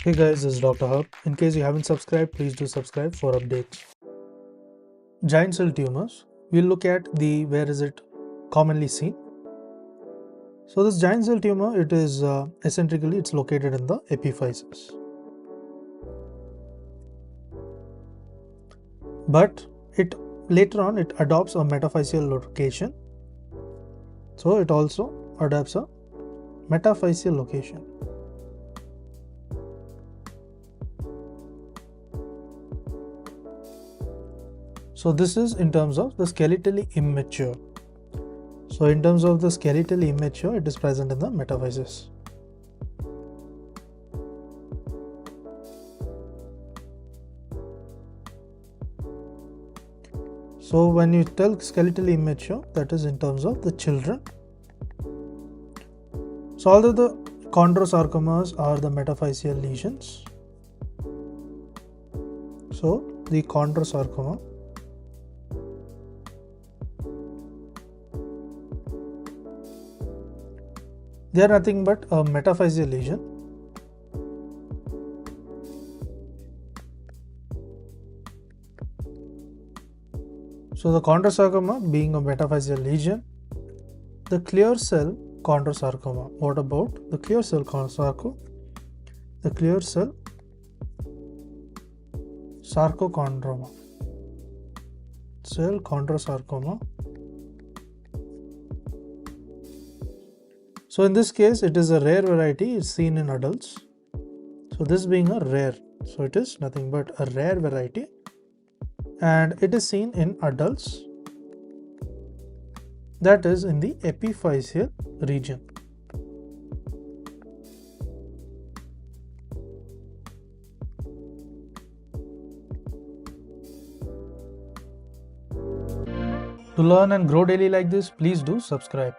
Hey guys, this is Dr. Hub. In case you haven't subscribed, please do subscribe for updates. Giant cell tumors. We'll look at where is it commonly seen. So this giant cell tumor, it is eccentrically, it's located in the epiphysis. But it later on it adopts a metaphyseal location. So it also adopts a metaphyseal location. So this is in terms of the skeletally immature. So in terms of the skeletally immature, it is present in the metaphysis. So when you tell skeletally immature, that is in terms of the children. So although the chondrosarcomas are the metaphyseal lesions, so the chondrosarcoma they are nothing but a metaphyseal lesion. So the chondrosarcoma being a metaphyseal lesion, the clear cell chondrosarcoma. What about the clear cell chondrosarcoma? The clear cell sarcochondroma. Cell chondrosarcoma. So in this case, it is a rare variety. It's seen in adults. So this being a rare, so it is nothing but a rare variety, and it is seen in adults. That is in the epiphyseal region. To learn and grow daily like this, please do subscribe.